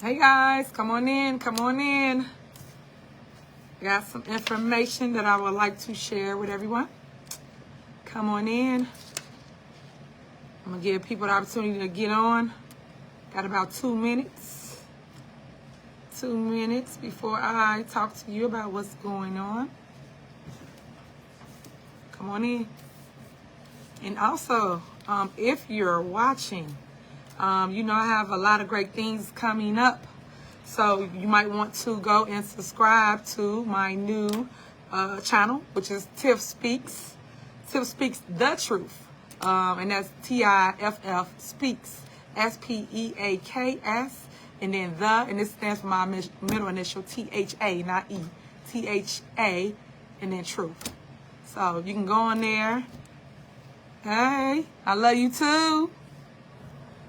Hey guys, come on in, come on in. I got some information that I would like to share with everyone. Come on in. I'm gonna give people the opportunity to get on. Got about 2 minutes. 2 minutes before I talk to you about what's going on. Come on in. And also, if you're watching, you know I have a lot of great things coming up. So you might want to go and subscribe to my new channel, which is Tiff Speaks. Tiff Speaks the Truth. And that's Tiff Speaks. SPEAKS. And then and this stands for my middle initial, THA, not E. THA, and then Truth. So you can go on there. Hey, I love you too.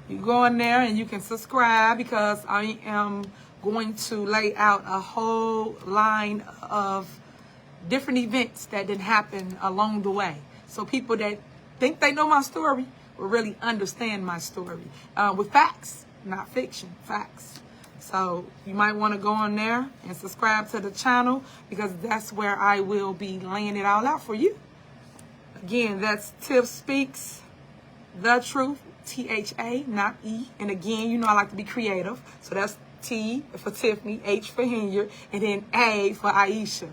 You go in there and you can subscribe because I am going to lay out a whole line of different events that didn't happen along the way. So people that think they know my story will really understand my story with facts, not fiction, facts. So you might want to go on there and subscribe to the channel because that's where I will be laying it all out for you. Again, that's Tiff Speaks the Truth. THA, not E. And again, you know I like to be creative. So that's T for Tiffany, H for Henyard, and then A for Aisha.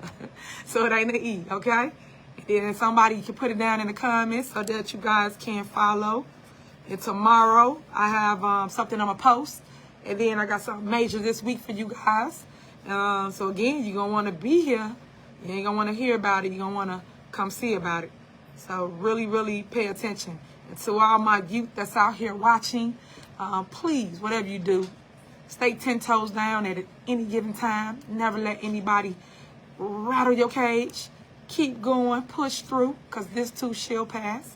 So it ain't an E, okay? And then somebody can put it down in the comments so that you guys can follow. And tomorrow, I have something I'm going to post. And then I got something major this week for you guys. So again, you're going to want to be here. You ain't going to want to hear about it. You're going to want to come see about it. So really, really pay attention. And to all my youth that's out here watching, please, whatever you do, stay 10 toes down at any given time. Never let anybody rattle your cage. Keep going, push through, because this too shall pass.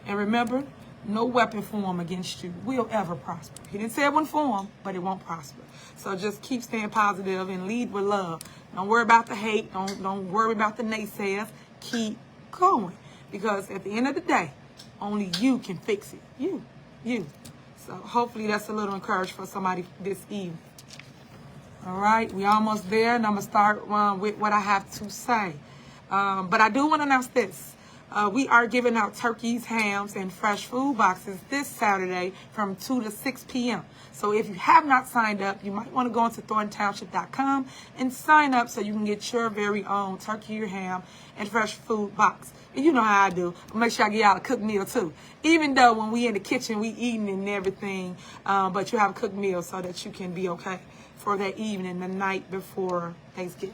And remember, no weapon formed against you will ever prosper. He didn't say it wouldn't form, but it won't prosper. So just keep staying positive and lead with love. Don't worry about the hate. Don't worry about the naysayers. Keep going. Because at the end of the day, only you can fix it. You. So hopefully that's a little encouragement for somebody this evening. All right, we almost there, and I'm going to start with what I have to say. But I do want to announce this. We are giving out turkeys, hams, and fresh food boxes this Saturday from 2 to 6 p.m. So if you have not signed up, you might want to go into thorntownship.com and sign up so you can get your very own turkey or ham and fresh food box. And you know how I do. I'll make sure I get y'all a cooked meal too. Even though when we in the kitchen, we eating and everything, but you have a cooked meal so that you can be okay for that evening, the night before Thanksgiving.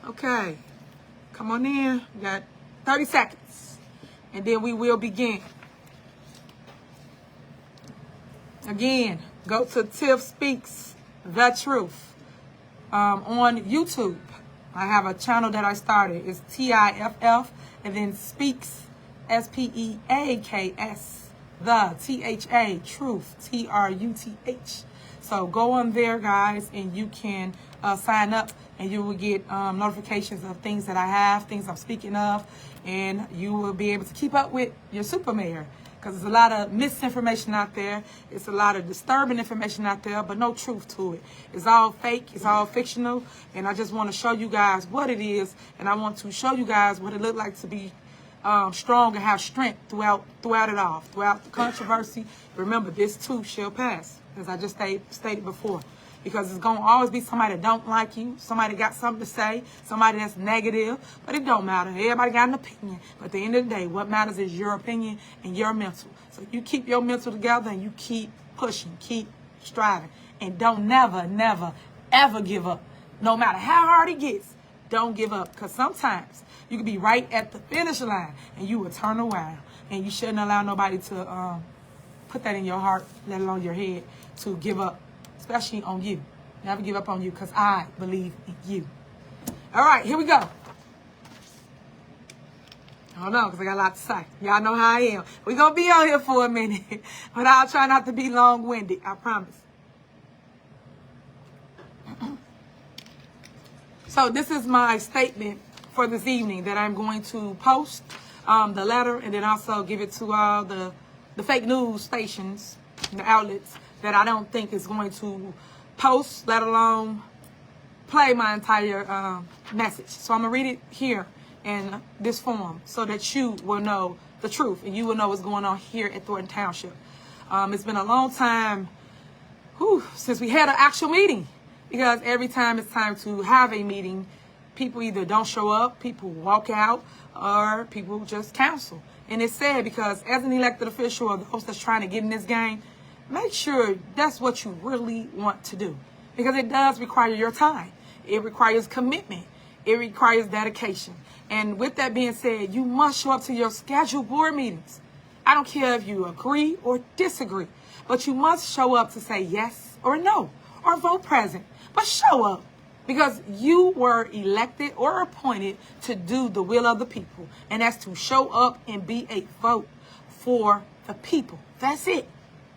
Okay. Come on in. We got 30 seconds. And then we will begin. Again, go to Tiff Speaks the Truth on YouTube. I have a channel that I started. It's TIFF and then Speaks, SPEAKS, the THA, Truth, TRUTH. So go on there, guys, and you can sign up, and you will get notifications of things that I have, things I'm speaking of, and you will be able to keep up with your super mayor. Because there's a lot of misinformation out there. It's a lot of disturbing information out there, but no truth to it. It's all fake. It's all fictional. And I just want to show you guys what it is. And I want to show you guys what it looked like to be strong and have strength throughout it all. Throughout the controversy. Remember, this too shall pass. As I just stated before. Because it's going to always be somebody that don't like you. Somebody got something to say. Somebody that's negative. But it don't matter. Everybody got an opinion. But at the end of the day, what matters is your opinion and your mental. So you keep your mental together and you keep pushing. Keep striving. And don't never, ever give up. No matter how hard it gets, don't give up. Because sometimes you can be right at the finish line and you will turn around. And you shouldn't allow nobody to put that in your heart, let alone your head, to give up. Especially on you. Never give up on you because I believe in you. All right, here we go. Hold on, because I got a lot to say. Y'all know how I am. We're going to be on here for a minute. But I'll try not to be long-winded. I promise. So this is my statement for this evening that I'm going to post the letter and then also give it to all the fake news stations and the outlets that I don't think is going to post, let alone play my entire message. So I'm going to read it here in this form so that you will know the truth and you will know what's going on here at Thornton Township. It's been a long time since we had an actual meeting, because every time it's time to have a meeting, people either don't show up, people walk out, or people just cancel. And it's sad because as an elected official or those that's trying to get in this game, make sure that's what you really want to do, because it does require your time. It requires commitment. It requires dedication. And with that being said, you must show up to your scheduled board meetings. I don't care if you agree or disagree, but you must show up to say yes or no, or vote present. But show up, because you were elected or appointed to do the will of the people. And that's to show up and be a vote for the people. That's it.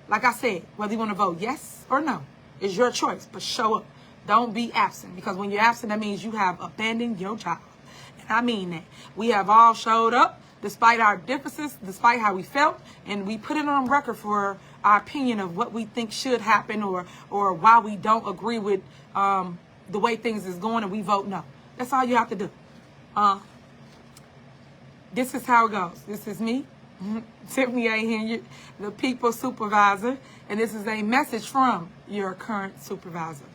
Like I said, whether you want to vote yes or no is your choice, but show up. Don't be absent, because when you're absent, that means you have abandoned your job. And I mean that. We have all showed up despite our differences, despite how we felt, and we put it on record for our opinion of what we think should happen, or why we don't agree with the way things is going, and we vote no. That's all you have to do. This is how it goes. This is me, Tiffany A. Henyard, the people supervisor, and this is a message from your current supervisor.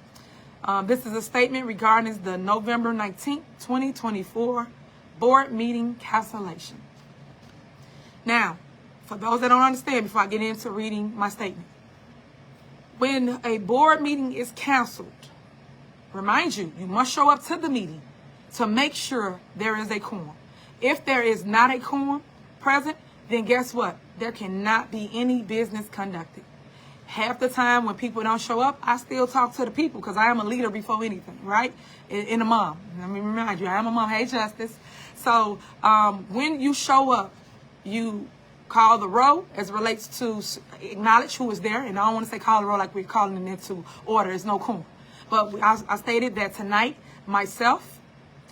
This is a statement regarding the November 19th, 2024 board meeting cancellation. Now, for those that don't understand, before I get into reading my statement, when a board meeting is canceled, remind you, you must show up to the meeting to make sure there is a quorum. If there is not a quorum present, then guess what? There cannot be any business conducted. Half the time when people don't show up, I still talk to the people, because I am a leader before anything, right? And a mom. Let me remind you, I am a mom. Hey, Justice. So when you show up, you call the roll as it relates to acknowledge who is there. And I don't want to say call the roll like we're calling it into order. It's no quorum. But I stated that tonight, myself,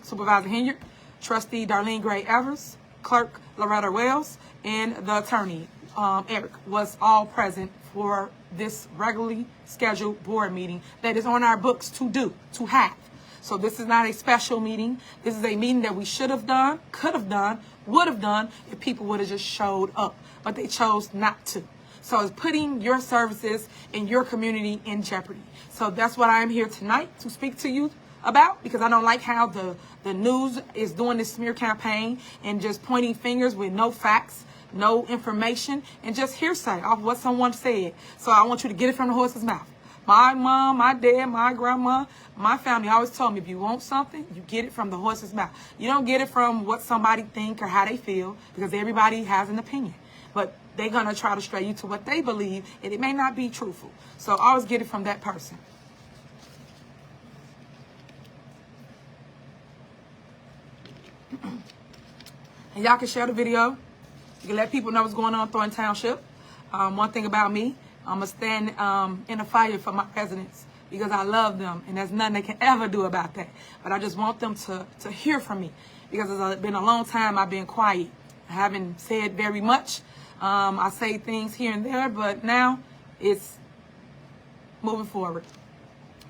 Supervisor Henyard, Trustee Darlene Gray Evers, Clerk Loretta Wells, and the attorney, Eric, was all present for this regularly scheduled board meeting that is on our books to have. So this is not a special meeting. This is a meeting that we should have done, could have done, would have done if people would have just showed up. But they chose not to. So it's putting your services in your community in jeopardy. So that's what I am here tonight to speak to you about, because I don't like how the news is doing this smear campaign and just pointing fingers with no facts, no information, and just hearsay off what someone said. So I want you to get it from the horse's mouth. My mom, my dad, my grandma, my family always told me, if you want something, you get it from the horse's mouth. You don't get it from what somebody think or how they feel, because everybody has an opinion. But they're going to try to stray you to what they believe, and it may not be truthful. So always get it from that person. And y'all can share the video. You can let people know what's going on in Thornton Township. One thing about me, I'm going to stand in a fire for my residents, because I love them, and there's nothing they can ever do about that. But I just want them to hear from me, because it's been a long time I've been quiet. I haven't said very much. I say things here and there, but now it's moving forward.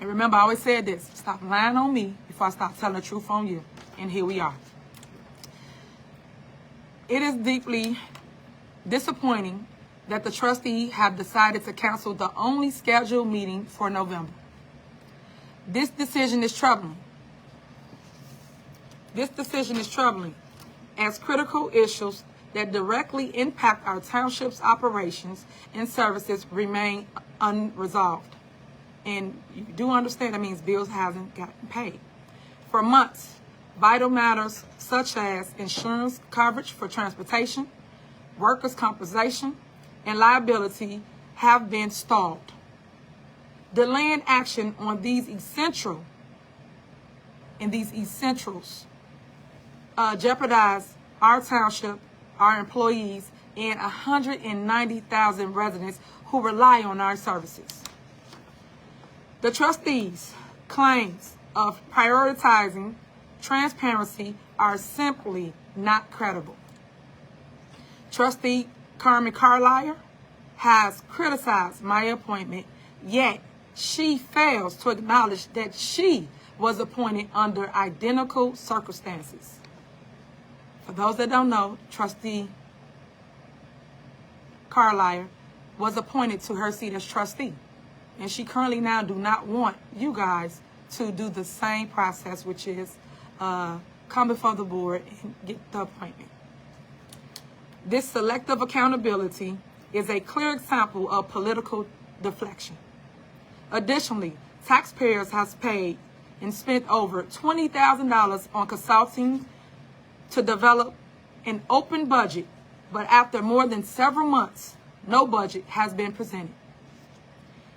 And remember, I always said this: stop lying on me before I start telling the truth on you. And here we are. It is deeply disappointing that the trustee have decided to cancel the only scheduled meeting for November. This decision is troubling. This decision is troubling, as critical issues that directly impact our township's operations and services remain unresolved. And you do understand that means bills haven't gotten paid. For months, vital matters such as insurance coverage for transportation, workers' compensation, and liability have been stalled. Delaying action on these essentials jeopardize our township, our employees, and 190,000 residents who rely on our services. The trustees' claims of prioritizing transparency are simply not credible. Trustee Carmen Carlisle has criticized my appointment, yet she fails to acknowledge that she was appointed under identical circumstances. For those that don't know, Trustee Carlisle was appointed to her seat as trustee. And she currently now do not want you guys to do the same process, which is come before the board and get the appointment. This selective accountability is a clear example of political deflection. Additionally, taxpayers have paid and spent over $20,000 on consulting to develop an open budget, but after more than several months, no budget has been presented.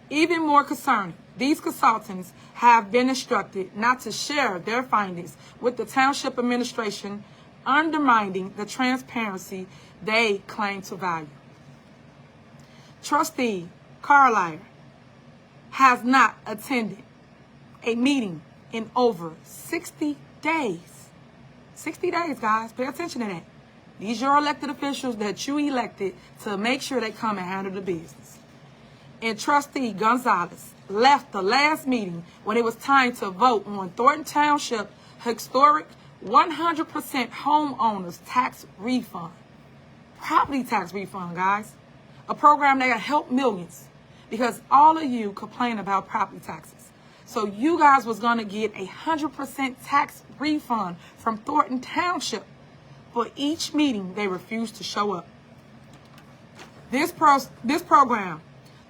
Even more concerning, these consultants have been instructed not to share their findings with the township administration, undermining the transparency they claim to value. Trustee Carlisle has not attended a meeting in over 60 days. 60 days, guys. Pay attention to that. These are your elected officials that you elected to make sure they come and handle the business. And Trustee Gonzalez left the last meeting when it was time to vote on Thornton Township historic 100% homeowners tax refund. Property tax refund, guys. A program that helped millions because all of you complain about property taxes. So you guys was going to get 100% tax refund from Thornton Township. For each meeting, they refused to show up. This program,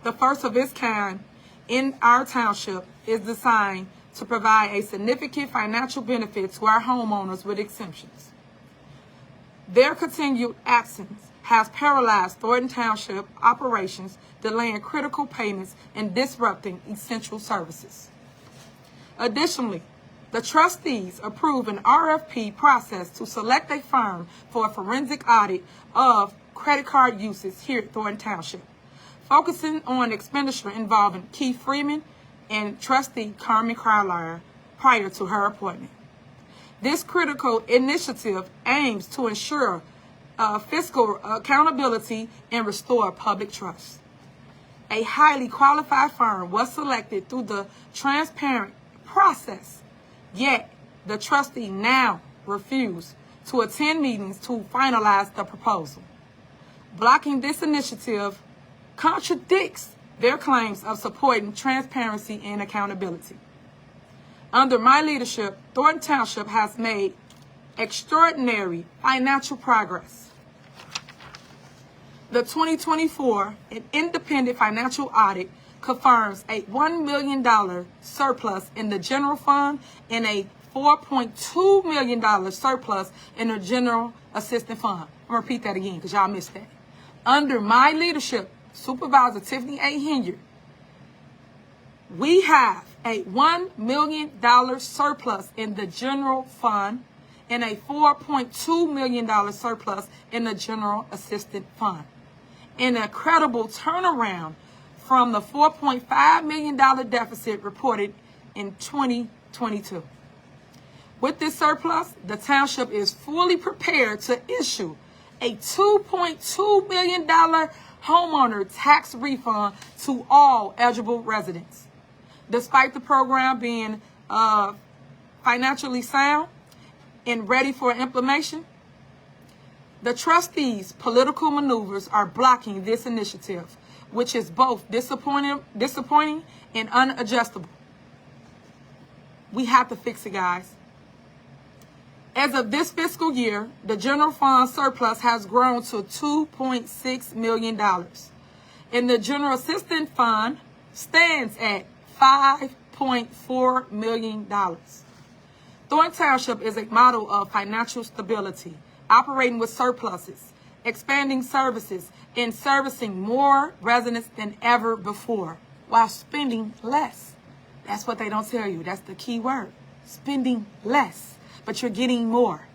the first of its kind in our township, is designed to provide a significant financial benefit to our homeowners with exemptions. Their continued absence has paralyzed Thornton Township operations, delaying critical payments and disrupting essential services. Additionally, the trustees approved an RFP process to select a firm for a forensic audit of credit card usage here at Thornton Township, focusing on expenditure involving Keith Freeman and Trustee Carmen Carlisle prior to her appointment. This critical initiative aims to ensure fiscal accountability and restore public trust. A highly qualified firm was selected through the transparent process, yet the trustee now refused to attend meetings to finalize the proposal. Blocking this initiative contradicts their claims of supporting transparency and accountability. Under my leadership, Thornton Township has made extraordinary financial progress. The 2024 independent financial audit confirms a $1 million surplus in the general fund and a $4.2 million surplus in the general assistance fund. I'm going to repeat that again because y'all missed that. Under my leadership, Supervisor Tiffany A. Henyard, we have a $1 million surplus in the general fund and a $4.2 million surplus in the general assistance fund. An incredible turnaround from the $4.5 million deficit reported in 2022. With this surplus, the township is fully prepared to issue a $2.2 million homeowner tax refund to all eligible residents. Despite the program being financially sound and ready for implementation, the trustees' political maneuvers are blocking this initiative, which is both disappointing and unadjustable. We have to fix it, guys. As of this fiscal year, the general fund surplus has grown to $2.6 million, and the general assistance fund stands at $5.4 million. Thornton Township is a model of financial stability, operating with surpluses, expanding services, and servicing more residents than ever before, while spending less. That's what they don't tell you. That's the key word. Spending less. But you're getting more.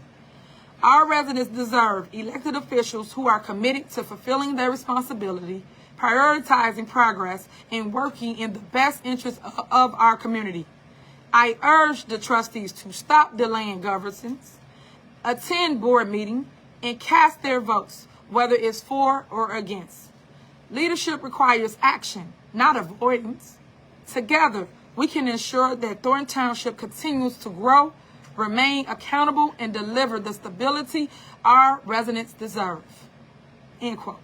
Our residents deserve elected officials who are committed to fulfilling their responsibility, prioritizing progress, and working in the best interest of our community. I urge the trustees to stop delaying governance, attend board meeting, and cast their votes, whether it's for or against. Leadership requires action, not avoidance. Together, we can ensure that Thornton Township continues to grow, remain accountable, and deliver the stability our residents deserve. End quote.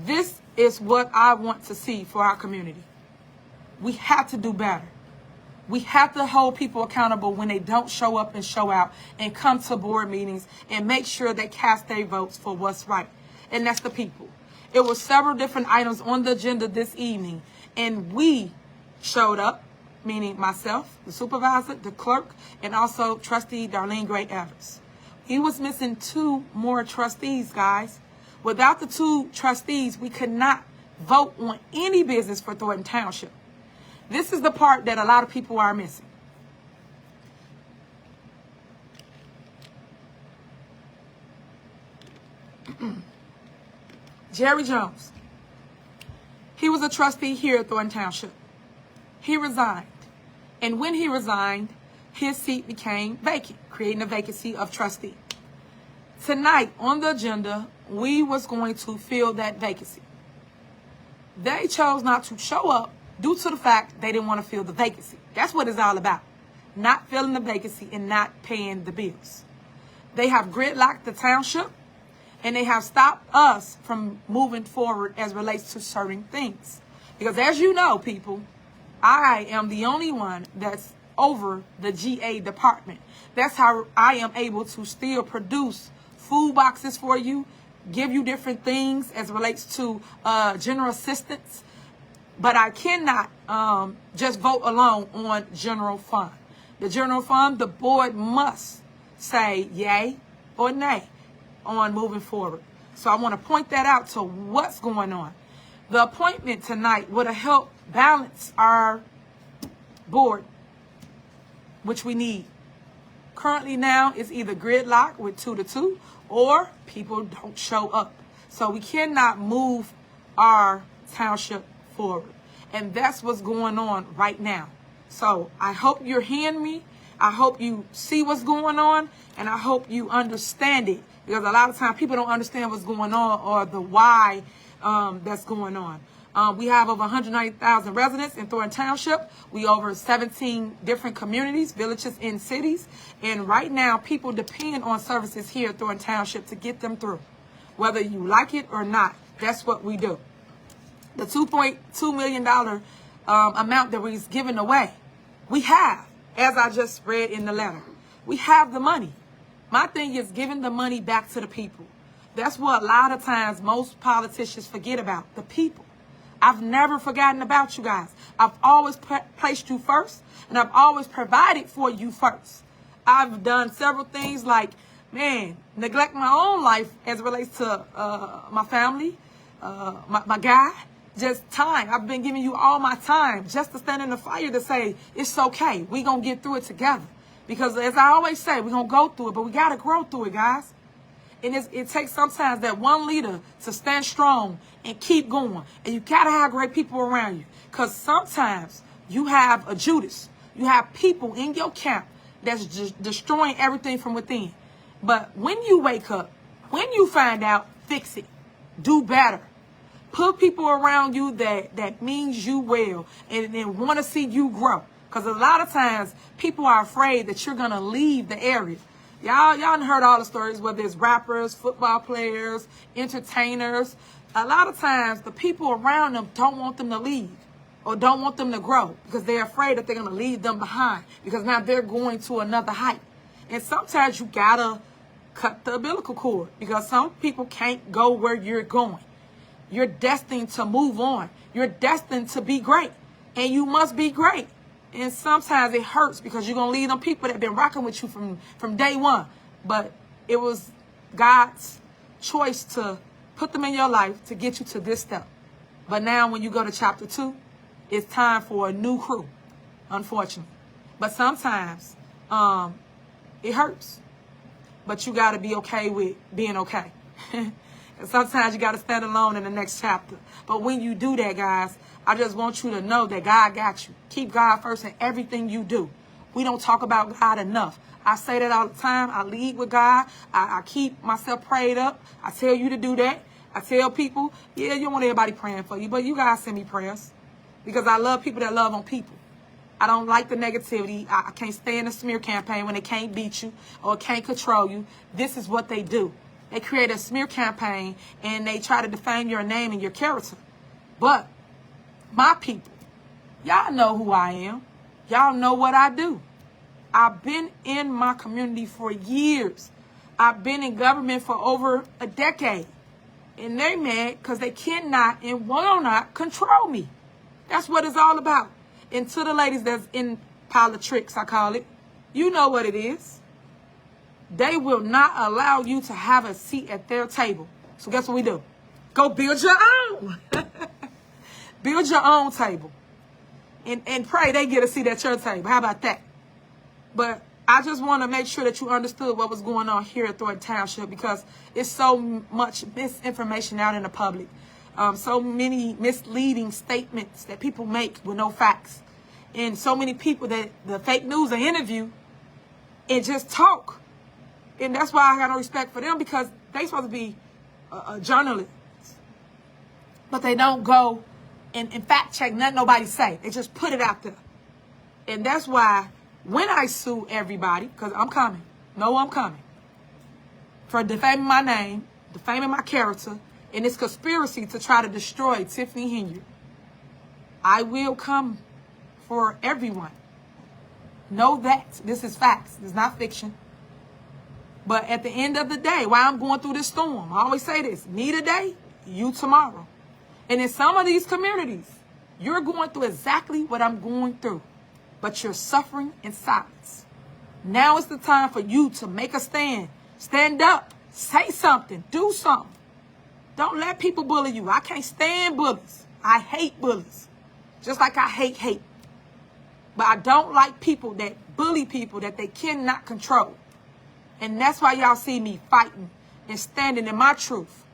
This is what I want to see for our community. We have to do better. We have to hold people accountable when they don't show up and show out and come to board meetings and make sure they cast their votes for what's right. And that's the people. It was several different items on the agenda this evening, and we showed up, meaning myself, the supervisor, the clerk, and also trustee Darlene Gray Evers. He was missing 2 more trustees, guys. Without the 2 trustees, we could not vote on any business for Thornton Township. This is the part that a lot of people are missing. Jerry Jones. He was a trustee here at Thornton Township. He resigned. And when he resigned, his seat became vacant, creating a vacancy of trustee. Tonight on the agenda, we was going to fill that vacancy. They chose not to show up due to the fact they didn't want to fill the vacancy. That's what it's all about. Not filling the vacancy and not paying the bills. They have gridlocked the township, and they have stopped us from moving forward as relates to certain things. Because as you know, people, I am the only one that's over the GA department. That's how I am able to still produce food boxes for you, give you different things as relates to general assistance. But I cannot just vote alone on general fund. The general fund, the board must say yay or nay on moving forward. So I want to point that out to what's going on. The appointment tonight would have helped balance our board, which we need. Currently now it's either gridlock with 2-2 or people don't show up. So we cannot move our township forward. And that's what's going on right now. So I hope you're hearing me. I hope you see what's going on, and I hope you understand it. Because a lot of times people don't understand what's going on or the why that's going on. We have over 190,000 residents in Thornton Township. We over 17 different communities, villages, and cities. And right now, people depend on services here at Thornton Township to get them through. Whether you like it or not, that's what we do. The $2.2 million amount that we've given away, we have, as I just read in the letter. We have the money. My thing is giving the money back to the people. That's what a lot of times most politicians forget about, the people. I've never forgotten about you guys. I've always placed you first, and I've always provided for you first. I've done several things like, neglect my own life as it relates to my family, my guy, just time. I've been giving you all my time just to stand in the fire to say, it's okay. We're going to get through it together. Because as I always say, we're going to go through it, but we got to grow through it, guys. And it takes sometimes that one leader to stand strong and keep going. And you got to have great people around you. Because sometimes you have a Judas. You have people in your camp that's just destroying everything from within. But when you wake up, when you find out, fix it. Do better. Put people around you that means you well and want to see you grow. Because a lot of times people are afraid that you're going to leave the area. Y'all done heard all the stories, whether it's rappers, football players, entertainers. A lot of times the people around them don't want them to leave or don't want them to grow because they're afraid that they're going to leave them behind because now they're going to another height. And sometimes you got to cut the umbilical cord because some people can't go where you're going. You're destined to move on. You're destined to be great. And you must be great. And sometimes it hurts because you're going to leave them people that have been rocking with you from day one. But it was God's choice to put them in your life to get you to this step. But now when you go to chapter 2, it's time for a new crew, unfortunately. But sometimes it hurts. But you got to be okay with being okay. And sometimes you got to stand alone in the next chapter. But when you do that, guys, I just want you to know that God got you. Keep God first in everything you do. We don't talk about God enough. I say that all the time. I lead with God. I keep myself prayed up. I tell you to do that. I tell people, yeah, you don't want everybody praying for you, but you guys send me prayers because I love people that love on people. I don't like the negativity. I can't stand a smear campaign when they can't beat you or can't control you. This is what they do. They create a smear campaign and they try to defame your name and your character. But my people, y'all know who I am. Y'all know what I do. I've been in my community for years. I've been in government for over a decade. And they mad because they cannot and will not control me. That's what it's all about. And to the ladies that's in politics, I call it, you know what it is. They will not allow you to have a seat at their table. So guess what we do? Go build your own. Build your own table. And pray they get a seat at your table. How about that? But I just want to make sure that you understood what was going on here at Thornton Township because it's so much misinformation out in the public. So many misleading statements that people make with no facts. And so many people that the fake news they interview and just talk. And that's why I got no respect for them because they supposed to be a journalist. But they don't go and fact check nothing nobody say. They just put it out there. And that's why when I sue everybody, because I'm coming. No, I'm coming. For defaming my name, defaming my character, and this conspiracy to try to destroy Tiffany Henyard. I will come for everyone. Know that. This is facts. It's not fiction. But at the end of the day, while I'm going through this storm, I always say this, me today, you tomorrow. And in some of these communities, you're going through exactly what I'm going through. But you're suffering in silence. Now is the time for you to make a stand. Stand up. Say something. Do something. Don't let people bully you. I can't stand bullies. I hate bullies. Just like I hate hate. But I don't like people that bully people that they cannot control. And that's why y'all see me fighting and standing in my truth.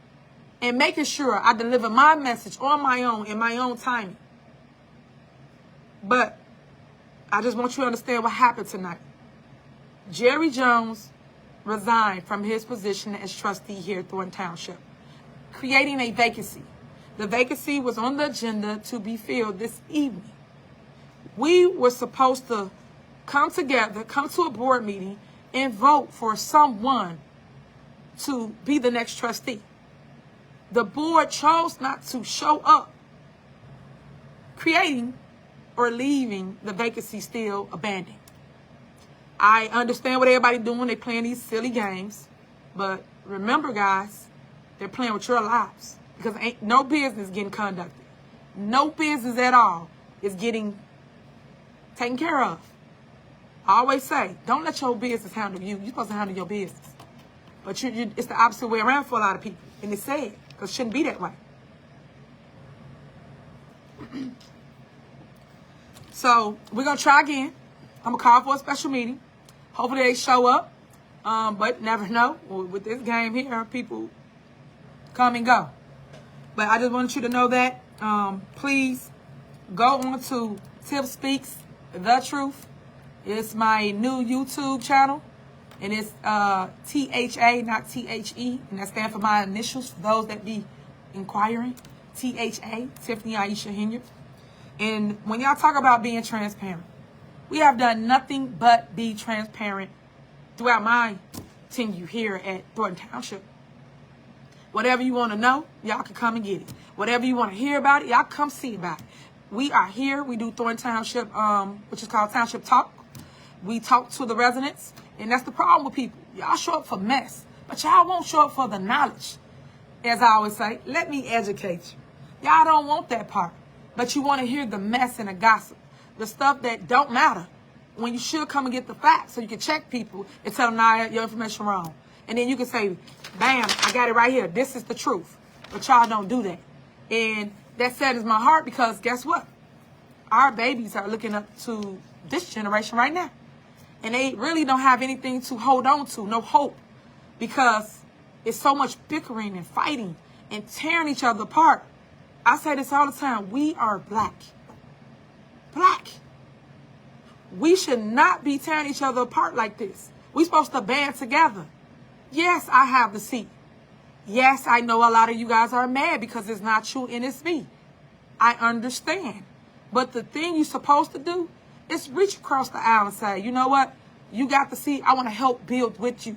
And making sure I deliver my message on my own in my own timing. But I just want you to understand what happened tonight. Jerry Jones resigned from his position as trustee here at Thornton Township, creating a vacancy. The vacancy was on the agenda to be filled this evening. We were supposed to come together, come to a board meeting, and vote for someone to be the next trustee. The board chose not to show up, creating or leaving the vacancy still abandoned. I understand what everybody's doing. They're playing these silly games. But remember, guys, they're playing with your lives. Because ain't no business getting conducted. No business at all is getting taken care of. I always say, don't let your business handle you. You're supposed to handle your business. But it's the opposite way around for a lot of people. And it's sad. Because it shouldn't be that way. So, we're going to try again. I'm going to call for a special meeting. Hopefully they show up. But never know. With this game here, people come and go. But I just want you to know that. Please go on to Tiff Speaks The Truth. It's my new YouTube channel. And it's THA, not THE. And that stands for my initials for those that be inquiring. THA, Tiffany Aisha Henyard. And when y'all talk about being transparent, we have done nothing but be transparent throughout my tenure here at Thornton Township. Whatever you want to know, y'all can come and get it. Whatever you want to hear about it, y'all come see about it. We are here. We do Thornton Township, which is called Township Talk. We talk to the residents. And that's the problem with people. Y'all show up for mess, but y'all won't show up for the knowledge. As I always say, let me educate you. Y'all don't want that part. But you want to hear the mess and the gossip. The stuff that don't matter. When you should come and get the facts so you can check people and tell them, nah, your information wrong. And then you can say, bam, I got it right here. This is the truth. But y'all don't do that. And that saddens my heart because guess what? Our babies are looking up to this generation right now. And they really don't have anything to hold on to, no hope. Because it's so much bickering and fighting and tearing each other apart. I say this all the time. We are black. Black. We should not be tearing each other apart like this. We're supposed to band together. Yes, I have the seat. Yes, I know a lot of you guys are mad because it's not you and it's me. I understand. But the thing you're supposed to do is reach across the aisle and say, you know what? You got the seat. I want to help build with you,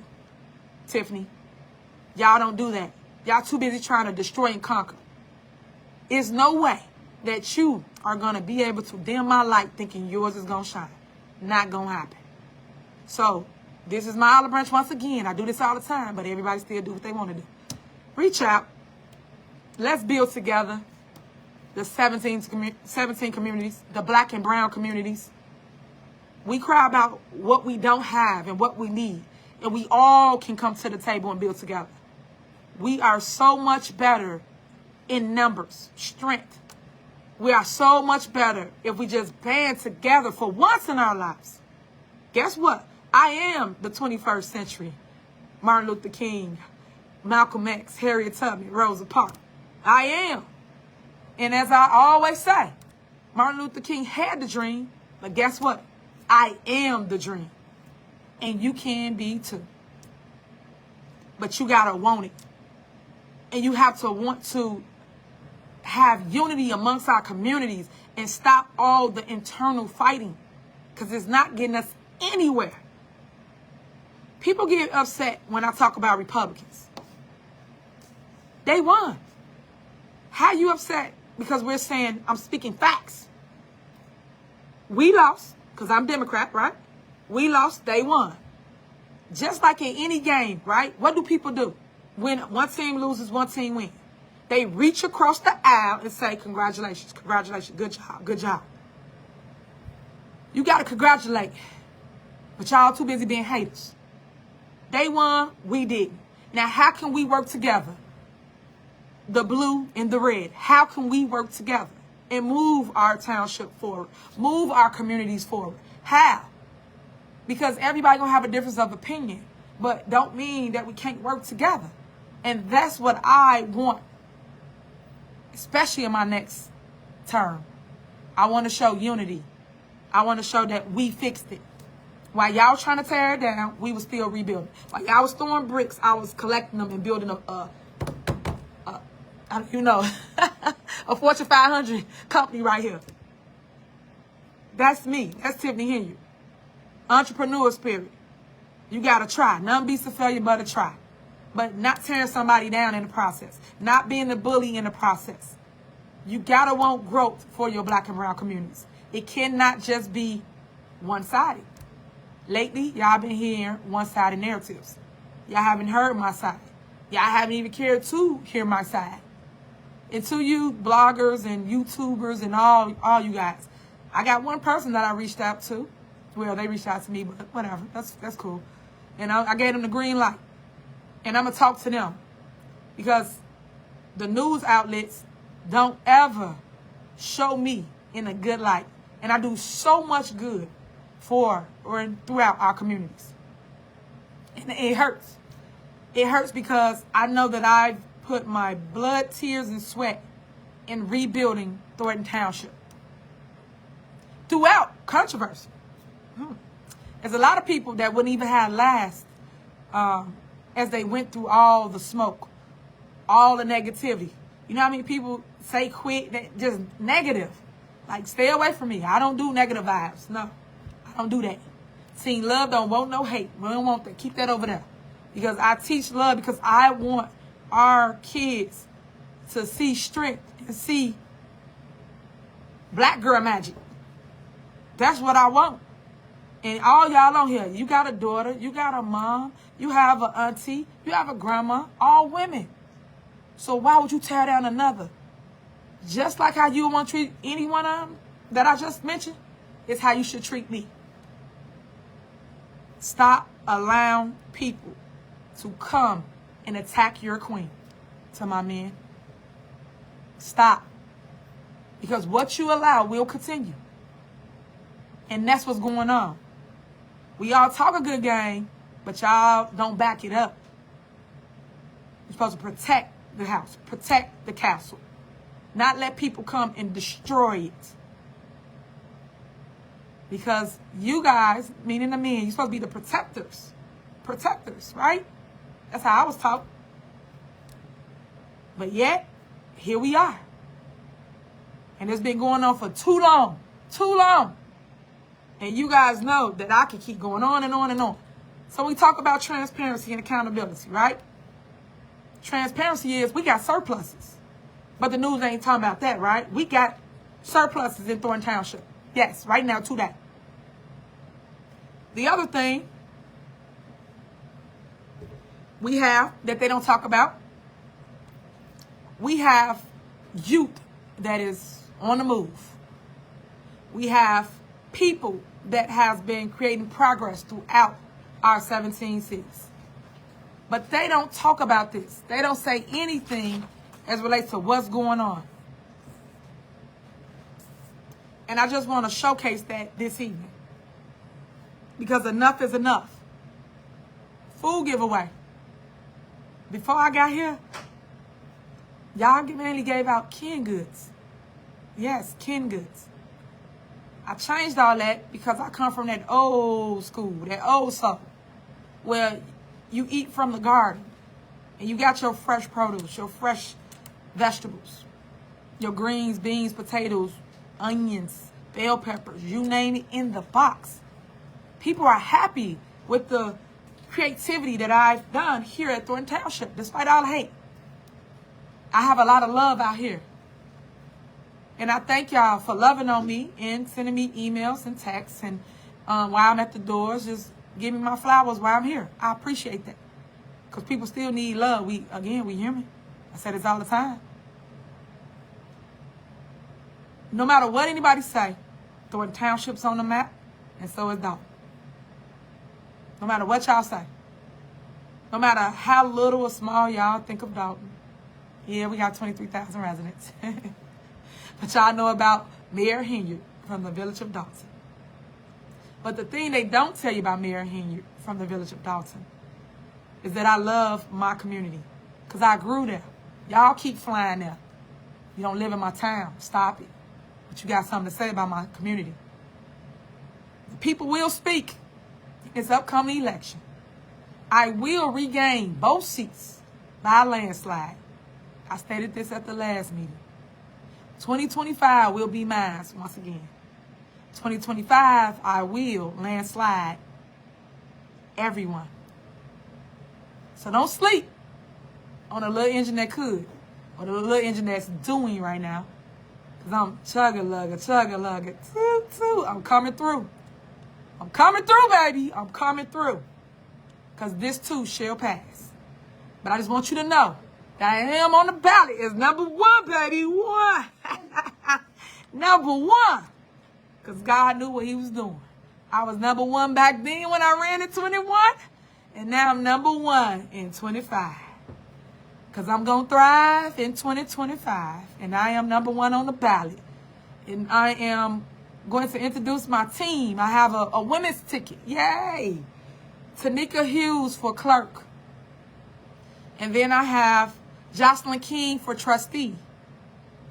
Tiffany. Y'all don't do that. Y'all too busy trying to destroy and conquer. There's no way that you are going to be able to dim my light thinking yours is going to shine. Not going to happen. So this is my olive branch once again. I do this all the time, but everybody still do what they want to do. Reach out. Let's build together. The 17 communities, the black and brown communities. We cry about what we don't have and what we need. And we all can come to the table and build together. We are so much better in numbers, strength. We are so much better if we just band together for once in our lives. Guess what? I am the 21st century. Martin Luther King, Malcolm X, Harriet Tubman, Rosa Parks. I am. And as I always say, Martin Luther King had the dream, but guess what? I am the dream. And you can be too. But you got to want it. And you have to want to have unity amongst our communities and stop all the internal fighting. Because it's not getting us anywhere. People get upset when I talk about Republicans. They won. How you upset? Because we're saying, I'm speaking facts. We lost, because I'm Democrat, right? We lost, they won. Just like in any game, right? What do people do? When one team loses, one team wins. They reach across the aisle and say, congratulations, congratulations, good job, good job. You got to congratulate. But y'all too busy being haters. They won, we didn't. Now, how can we work together? The blue and the red. How can we work together and move our township forward? Move our communities forward? How? Because everybody gonna have a difference of opinion, but don't mean that we can't work together. And that's what I want, especially in my next term. I want to show unity. I want to show that we fixed it. While y'all trying to tear it down, we were still rebuilding. While y'all was throwing bricks, I was collecting them and building a Fortune 500 company right here. That's me. That's Tiffany Henyard. Entrepreneur spirit. You got to try. None beats a failure but a try. But not tearing somebody down in the process. Not being a bully in the process. You got to want growth for your black and brown communities. It cannot just be one-sided. Lately, y'all been hearing one-sided narratives. Y'all haven't heard my side. Y'all haven't even cared to hear my side. And to you bloggers and YouTubers and all you guys, I got one person that I reached out to. Well, they reached out to me, but whatever. That's cool. And I gave them the green light. And I'm going to talk to them. Because the news outlets don't ever show me in a good light. And I do so much good for or throughout our communities. And it hurts. It hurts because I know that I've put my blood, tears, and sweat in rebuilding Thornton Township. Throughout controversy. There's a lot of people that wouldn't even have last as they went through all the smoke, all the negativity. You know how many people say quit, just negative. Like, stay away from me. I don't do negative vibes. No, I don't do that. Team love don't want no hate. We don't want that. Keep that over there. Because I teach love because I want our kids to see strength and see black girl magic. That's what I want. And all y'all on here, you got a daughter, you got a mom, you have an auntie, you have a grandma, all women. So why would you tear down another? Just like how you want to treat any one of them that I just mentioned, is how you should treat me. Stop allowing people to come and attack your queen. To my men. Stop. Because what you allow will continue. And that's what's going on. We all talk a good game, but y'all don't back it up. You're supposed to protect the house, protect the castle. Not let people come and destroy it. Because you guys, meaning the men, you're supposed to be the protectors. Protectors, right? That's how I was taught. But yet, here we are. And it's been going on for too long. Too long. And you guys know that I can keep going on and on and on. So we talk about transparency and accountability, right? Transparency is we got surpluses. But the news ain't talking about that, right? We got surpluses in Thornton Township. Yes, right now today. The other thing we have that they don't talk about, we have youth that is on the move. We have people that has been creating progress throughout our 17 cities. But they don't talk about this. They don't say anything as relates to what's going on. And I just want to showcase that this evening. Because enough is enough. Food giveaway. Before I got here, y'all mainly gave out canned goods. Yes, canned goods. I changed all that because I come from that old school, that old soul, where you eat from the garden and you got your fresh produce, your fresh vegetables, your greens, beans, potatoes, onions, bell peppers, you name it, in the box. People are happy with the creativity that I've done here at Thornton Township, despite all the hate. I have a lot of love out here. And I thank y'all for loving on me and sending me emails and texts and while I'm at the doors, just give me my flowers while I'm here. I appreciate that. Because people still need love. We human. I say this all the time. No matter what anybody say, Thornton Township's on the map, and so is Dalton. No matter what y'all say. No matter how little or small y'all think of Dalton. Yeah, we got 23,000 residents. But y'all know about Mayor Henyard from the village of Dalton. But the thing they don't tell you about Mayor Henyard from the village of Dalton is that I love my community. Because I grew there. Y'all keep flying there. You don't live in my town. Stop it. But you got something to say about my community. The people will speak in this upcoming election. I will regain both seats by landslide. I stated this at the last meeting. 2025 will be mine once again. 2025, I will landslide everyone. So don't sleep on the little engine that could, or the little engine that's doing right now. Because I'm chugga-lugga, toot. I'm coming through. I'm coming through, baby. I'm coming through. Because this too shall pass. But I just want you to know that I am on the ballot as number one, baby. One. Number one. Because God knew what he was doing. I was number one back then when I ran in 21. And now I'm number one in 25. Because I'm going to thrive in 2025. And I am number one on the ballot. And I am going to introduce my team. I have a women's ticket. Yay. Tanika Hughes for clerk. And then I have Jocelyn King for trustee.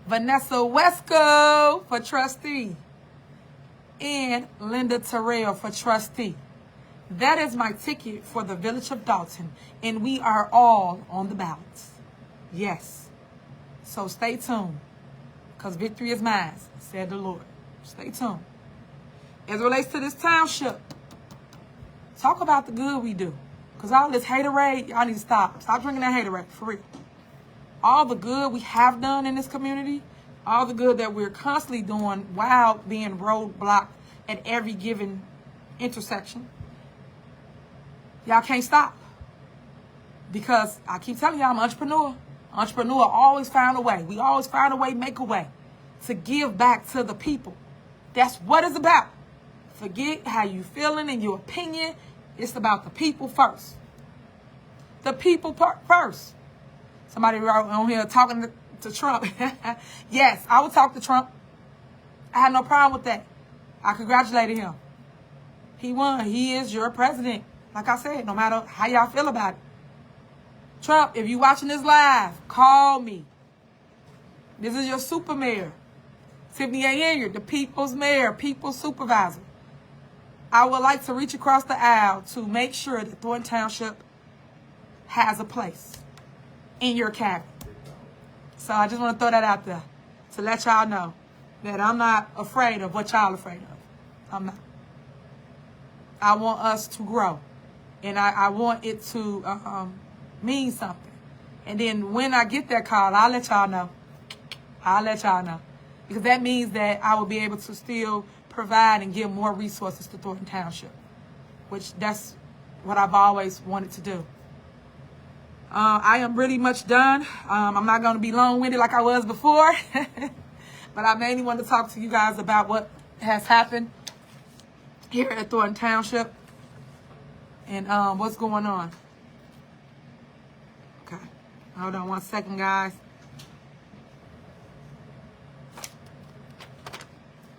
Vanessa Wesco for trustee. And Linda Terrell for trustee. That is my ticket for the village of Dalton. And we are all on the ballots. Yes. So stay tuned. Because victory is mine, said the Lord. Stay tuned. As it relates to this township, talk about the good we do. Because all this haterade, y'all need to stop. Stop drinking that haterade, for real. All the good we have done in this community, all the good that we're constantly doing while being roadblocked at every given intersection, y'all can't stop. Because I keep telling y'all, I'm an entrepreneur. Entrepreneur always found a way. We always find a way, make a way to give back to the people. That's what it's about. Forget how you feeling and your opinion. It's about the people first. The people first. Somebody on here talking to Trump. Yes, I would talk to Trump. I had no problem with that. I congratulated him. He won. He is your president. Like I said, no matter how y'all feel about it. Trump, if you're watching this live, call me. This is your super mayor. Tiffany Henyard, the people's mayor, people's supervisor. I would like to reach across the aisle to make sure that Thornton Township has a place in your cabinet. So I just want to throw that out there to let y'all know that I'm not afraid of what y'all afraid of. I'm not. I want us to grow. And I want it to mean something. And then when I get that call, I'll let y'all know. I'll let y'all know. Because that means that I will be able to still provide and give more resources to Thornton Township. Which that's what I've always wanted to do. I am really much done. I'm not going to be long-winded like I was before. But I mainly want to talk to you guys about what has happened here at Thornton Township. And what's going on. Okay. Hold on one second, guys.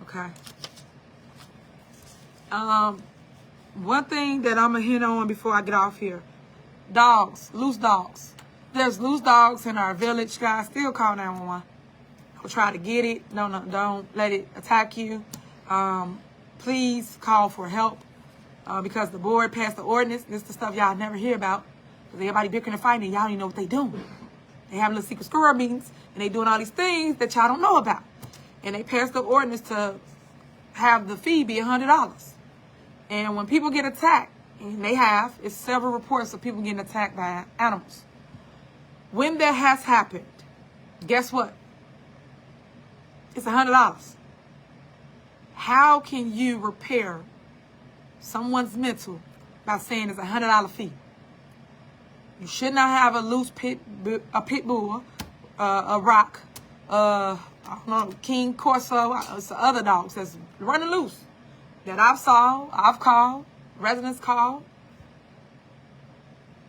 Okay. One thing that I'm going to hit on before I get off here. Dogs. Loose dogs. There's loose dogs in our village, guys. Still call 911. Don't try to get it. Don't let it attack you. Please call for help. Because the board passed the ordinance. This is the stuff y'all never hear about. Because everybody bickering and fighting, y'all don't even know what they doing. They having little secret squirrel meetings, and they doing all these things that y'all don't know about. And they passed the ordinance to have the fee be $100. And when people get attacked, and they have, it's several reports of people getting attacked by animals. When that has happened, guess what? It's $100. How can you repair someone's mental by saying it's a $100 fee? You should not have a loose pit bull, a rock, I don't know, King Corso, it's other dogs that's running loose that I've called, residents called.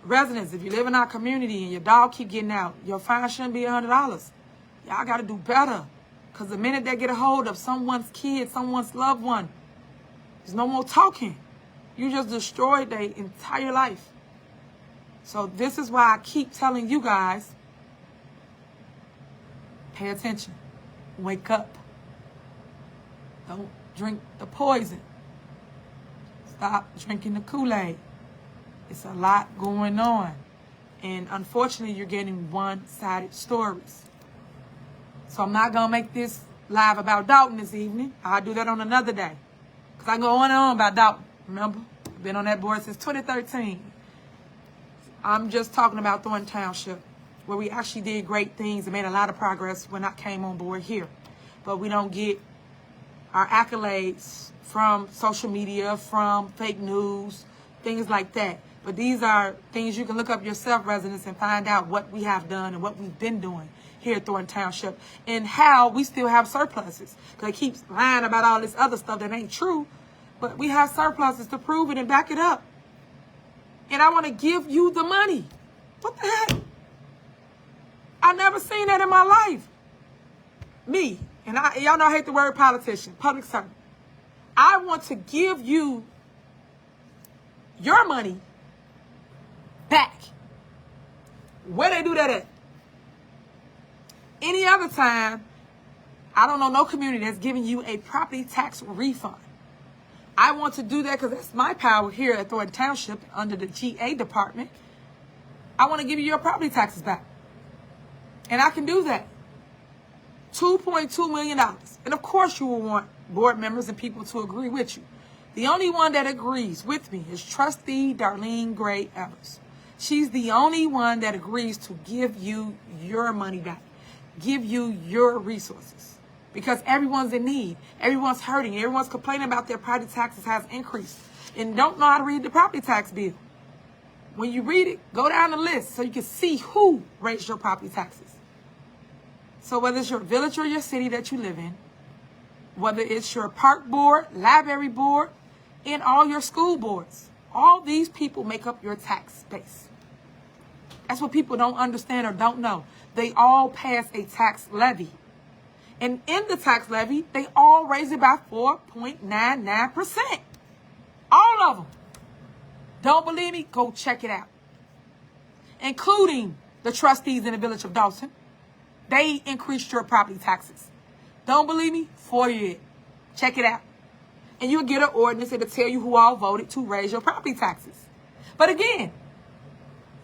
Residents, if you live in our community and your dog keep getting out, your fine shouldn't be $100. Y'all got to do better. Because the minute they get a hold of someone's kid, someone's loved one, there's no more talking. You just destroyed their entire life. So this is why I keep telling you guys, pay attention. Wake up. Don't drink the poison. Stop drinking the Kool-Aid. It's a lot going on. And unfortunately, you're getting one-sided stories. So I'm not going to make this live about Dalton this evening. I'll do that on another day. Because I go on and on about Dalton. Remember? I've been on that board since 2013. I'm just talking about Thornton Township, where we actually did great things and made a lot of progress when I came on board here. But we don't get our accolades from social media, from fake news, things like that. But these are things you can look up yourself, residents, and find out what we have done and what we've been doing here at Thornton Township and how we still have surpluses. Because they keep lying about all this other stuff that ain't true. But we have surpluses to prove it and back it up. And I want to give you the money. What the heck? I never seen that in my life. Me. And y'all know I hate the word politician. Public servant. I want to give you your money back. Where they do that at? Any other time, I don't know no community that's giving you a property tax refund. I want to do that because that's my power here at Thornton Township under the GA department. I want to give you your property taxes back. And I can do that. $2.2 million. And of course you will want board members and people to agree with you. The only one that agrees with me is Trustee Darlene Gray Evers. She's the only one that agrees to give you your money back. Give you your resources. Because everyone's in need. Everyone's hurting. Everyone's complaining about their property taxes has increased. And don't know how to read the property tax bill. When you read it, go down the list so you can see who raised your property taxes. So whether it's your village or your city that you live in, whether it's your park board, library board, and all your school boards, all these people make up your tax base. That's what people don't understand or don't know. They all pass a tax levy. And in the tax levy, they all raise it by 4.99%. All of them. Don't believe me? Go check it out. Including the trustees in the village of Dawson. They increased your property taxes. Don't believe me? FOIA it. Check it out. And you'll get an ordinance that'll tell you who all voted to raise your property taxes. But again,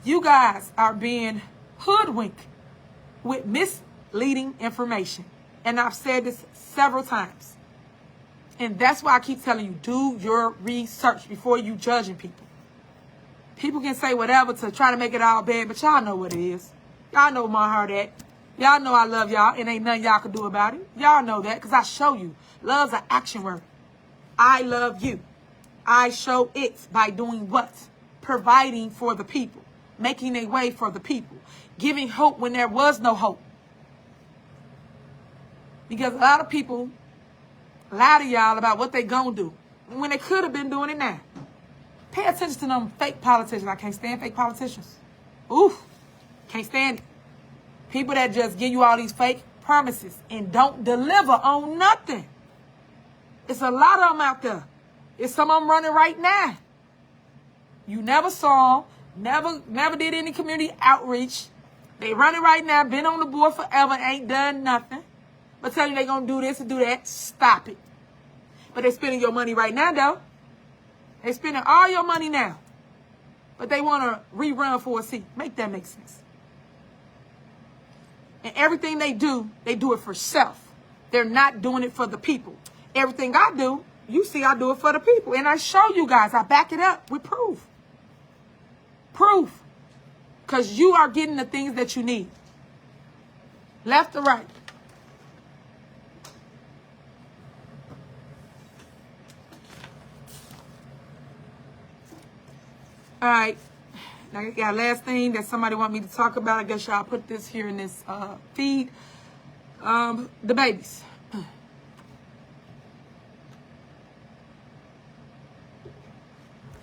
you guys are being hoodwinked with misleading information. And I've said this several times. And that's why I keep telling you, do your research before you judging people. People can say whatever to try to make it all bad, but y'all know what it is. Y'all know my heart at. Y'all know I love y'all, and ain't nothing y'all can do about it. Y'all know that, because I show you. Love's an action word. I love you. I show it by doing what? Providing for the people. Making a way for the people. Giving hope when there was no hope. Because a lot of people lie to y'all about what they gonna do when they could have been doing it now. Pay attention to them fake politicians. I can't stand fake politicians. Oof. Can't stand it. People that just give you all these fake promises and don't deliver on nothing. It's a lot of them out there. It's some of them running right now. You never saw them, never did any community outreach. They running right now, been on the board forever, ain't done nothing. But tell you they gonna do this and do that, stop it. But they spending your money right now, though. They spending all your money now. But they want to rerun for a seat. Make that make sense. And everything they do it for self. They're not doing it for the people. Everything I do, you see I do it for the people. And I show you guys, I back it up with proof. Proof. Because you are getting the things that you need. Left or right. All right, now I got last thing that somebody want me to talk about. I guess y'all put this here in this feed. The babies.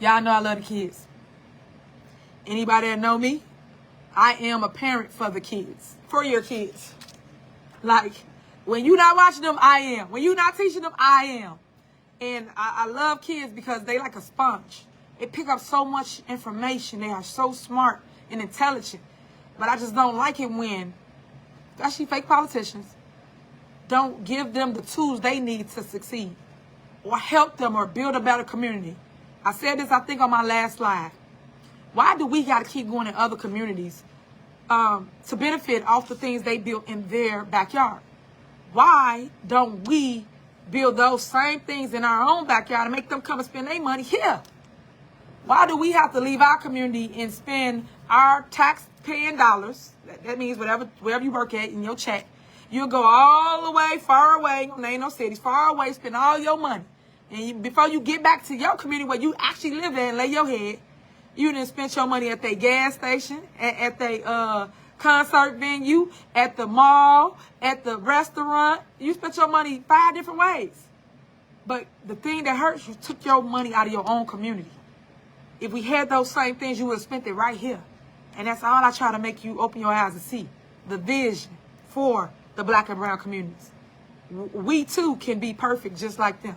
Y'all know I love the kids. Anybody that know me, I am a parent for the kids, for your kids. Like, when you're not watching them, I am. When you're not teaching them, I am. And I love kids because they like a sponge. They pick up so much information. They are so smart and intelligent. But I just don't like it when, especially fake politicians, don't give them the tools they need to succeed or help them or build a better community. I said this, I think, on my last slide. Why do we got to keep going in other communities to benefit off the things they built in their backyard? Why don't we build those same things in our own backyard and make them come and spend their money here? Why do we have to leave our community and spend our tax-paying dollars? That means wherever you work at in your check. You'll go all the way, far away, ain't no cities, far away, spend all your money. And before you get back to your community where you actually live at and lay your head, you done spent your money at their gas station, at their concert venue, at the mall, at the restaurant. You spent your money 5 different ways. But the thing that hurts, you took your money out of your own community. If we had those same things, you would have spent it right here. And that's all I try to make you open your eyes and see. The vision for the black and brown communities. We too can be perfect just like them.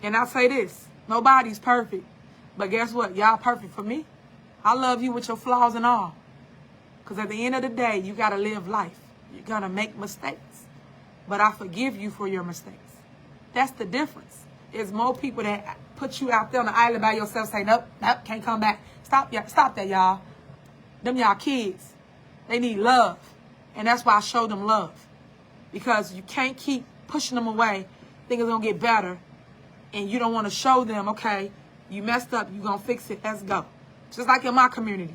And I'll say this, nobody's perfect. But guess what? Y'all perfect for me. I love you with your flaws and all. Because at the end of the day, you got to live life. You're going to make mistakes. But I forgive you for your mistakes. That's the difference. There's more people that put you out there on the island by yourself, say, nope, can't come back. Stop that, y'all. Them y'all kids. They need love. And that's why I show them love. Because you can't keep pushing them away, think it's going to get better. And you don't want to show them, okay, you messed up, you're going to fix it, let's go. Just like in my community.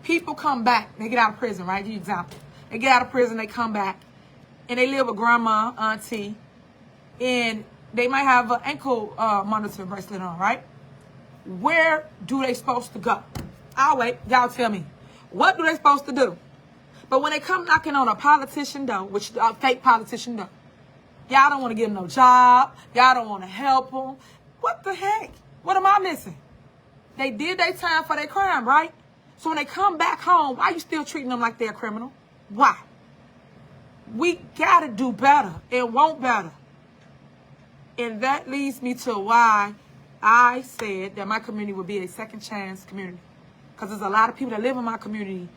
People come back, they get out of prison, right? Give you an example. They get out of prison, they come back, and they live with grandma, auntie, and they might have an ankle monitor bracelet on, right? Where do they supposed to go? I'll wait, y'all tell me. What do they supposed to do? But when they come knocking on a politician door, which a fake politician door, y'all don't want to give them no job. Y'all don't want to help them. What the heck? What am I missing? They did their time for their crime, right? So when they come back home, why you still treating them like they're a criminal? Why? We got to do better and want better. And that leads me to why I said that my community would be a second chance community. Because there's a lot of people that live in my community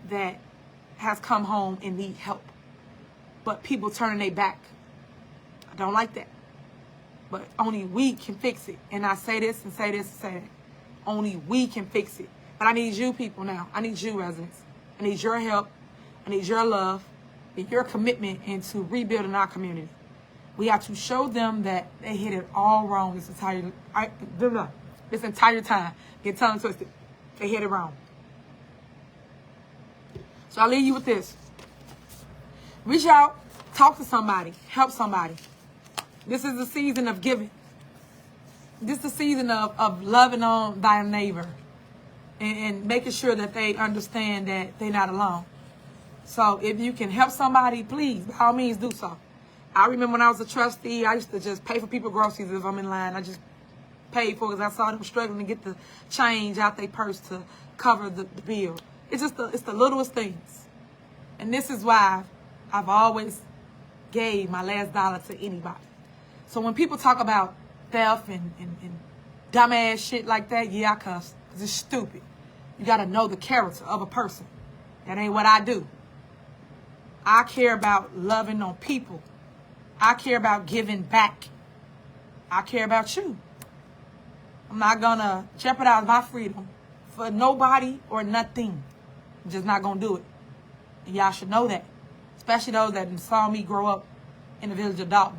that has come home and need help. But people turning their back. I don't like that. But only we can fix it. And I say this and say this and say that. Only we can fix it. But I need you people now. I need you residents. I need your help. I need your love and your commitment into rebuilding our community. We have to show them that they hit it all wrong this entire time. Get tongue twisted. They hit it wrong. So I'll leave you with this. Reach out, talk to somebody, help somebody. This is the season of giving. This is the season of loving on thy neighbor and making sure that they understand that they're not alone. So if you can help somebody, please, by all means, do so. I remember when I was a trustee, I used to just pay for people groceries if I'm in line. I just paid for it because I saw them struggling to get the change out their purse to cover the bill. It's just it's the littlest things. And this is why I've always gave my last dollar to anybody. So when people talk about theft and dumbass shit like that, yeah, I cuss. Because it's stupid. You got to know the character of a person. That ain't what I do. I care about loving on people. I care about giving back. I care about you. I'm not going to jeopardize my freedom for nobody or nothing. I'm just not going to do it. And y'all should know that. Especially those that saw me grow up in the village of Dalton.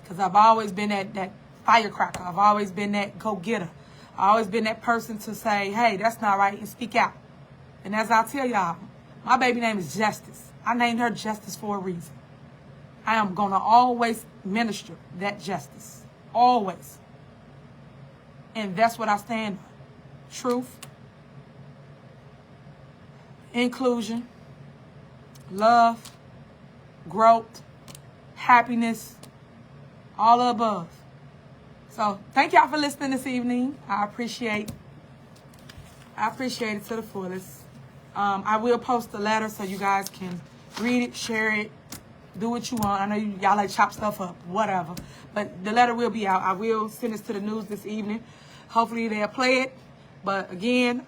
Because I've always been that firecracker. I've always been that go-getter. I've always been that person to say, hey, that's not right, and speak out. And as I tell y'all, my baby name is Justice. I named her Justice for a reason. I am going to always minister that justice. Always. And that's what I stand on. Truth. Inclusion. Love. Growth. Happiness. All above. So, thank y'all for listening this evening. I appreciate it to the fullest. I will post the letter so you guys can read it, share it, do what you want. I know y'all like chop stuff up, whatever. But the letter will be out. I will send this to the news this evening. Hopefully they'll play it. But again,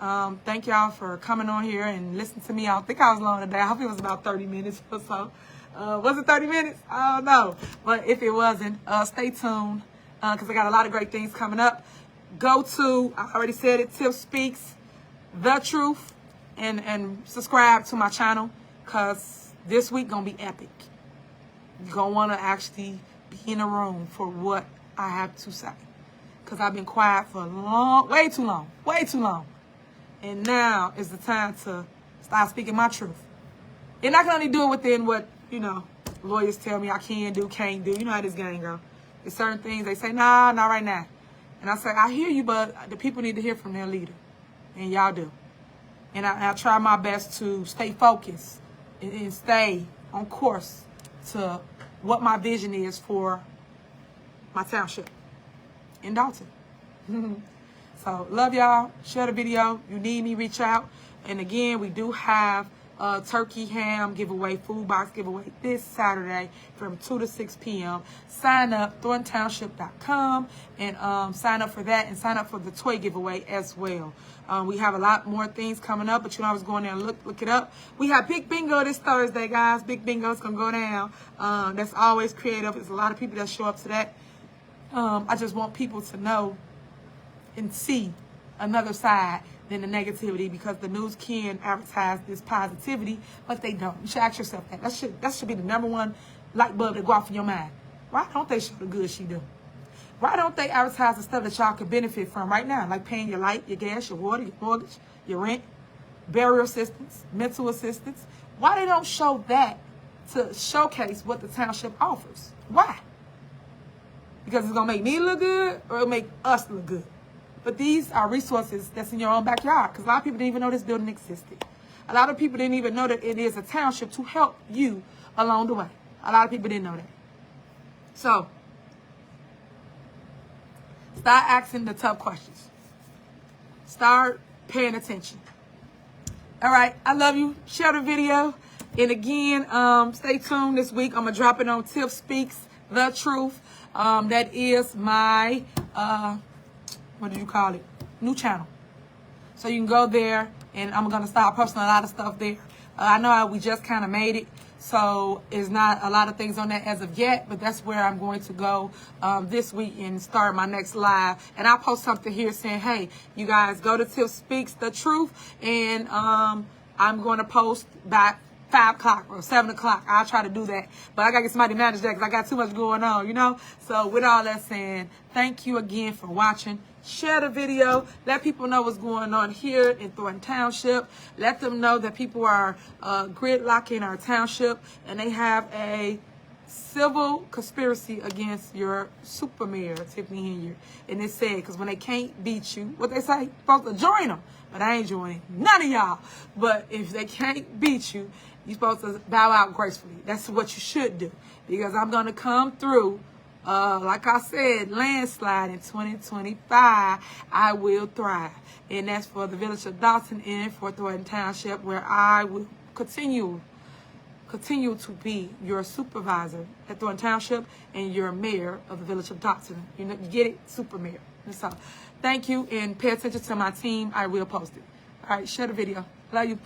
thank y'all for coming on here and listening to me. I don't think I was long today. I hope it was about 30 minutes or so. Was it 30 minutes? I don't know. But if it wasn't, stay tuned because I got a lot of great things coming up. Go to, I already said it, Tiff Speaks, The Truth, and subscribe to my channel because this week going to be epic. You're going to want to actually be in a room for what I have to say. Because I've been quiet for way too long. And now is the time to start speaking my truth. And I can only do it within what, lawyers tell me I can do, can't do. You know how this game go. There's certain things they say, nah, not right now. And I say, I hear you, but the people need to hear from their leader. And y'all do. And I try my best to stay focused and stay on course to what my vision is for my township in Dalton. So, love y'all. Share the video. You need me, reach out. And again, we do have a turkey ham giveaway, food box giveaway this Saturday from 2 to 6 p.m. Sign up, thorntownship.com, and sign up for that and sign up for the toy giveaway as well. We have a lot more things coming up, but you know I was going there and look it up. We have Big Bingo this Thursday, guys. Big Bingo is going to go down. That's always creative. There's a lot of people that show up to that. I just want people to know and see another side than the negativity because the news can advertise this positivity, but they don't. You should ask yourself that. That should be the number one light bulb that go off in your mind. Why don't they show the good she do? Why don't they advertise the stuff that y'all can benefit from right now, like paying your light, your gas, your water, your mortgage, your rent, burial assistance, mental assistance? Why they don't show that to showcase what the township offers? Why? Because it's going to make me look good or it'll make us look good. But these are resources that's in your own backyard because a lot of people didn't even know this building existed. A lot of people didn't even know that it is a township to help you along the way. A lot of people didn't know that. So, start asking the tough questions. Start paying attention. All right, I love you. Share the video. And again, stay tuned this week. I'm going to drop it on Tiff Speaks, The Truth. That is my, what do you call it? New channel. So you can go there and I'm going to start posting a lot of stuff there. I know we just kind of made it. So it's not a lot of things on that as of yet, but that's where I'm going to go this week and start my next live. And I'll post something here saying, hey, you guys go to Tiff Speaks The Truth. And I'm going to post back 5 o'clock or 7 o'clock. I'll try to do that. But I got to get somebody to manage that because I got too much going on, you know? So with all that saying, thank you again for watching. Share the video. Let people know what's going on here in Thornton Township. Let them know that people are gridlocking our township and they have a civil conspiracy against your super mayor, Tiffany Henyard. And it's sad because when they can't beat you, what they say, you're supposed to join them. But I ain't joining none of y'all. But if they can't beat you, you're supposed to bow out gracefully. That's what you should do. Because I'm going to come through, like I said, landslide in 2025. I will thrive. And that's for the village of Dawson and for Thornton Township, where I will continue to be your supervisor at Thornton Township and your mayor of the village of Dawson. You know, you get it? Super mayor. And so, thank you, and pay attention to my team. I will post it. All right, share the video. Love you.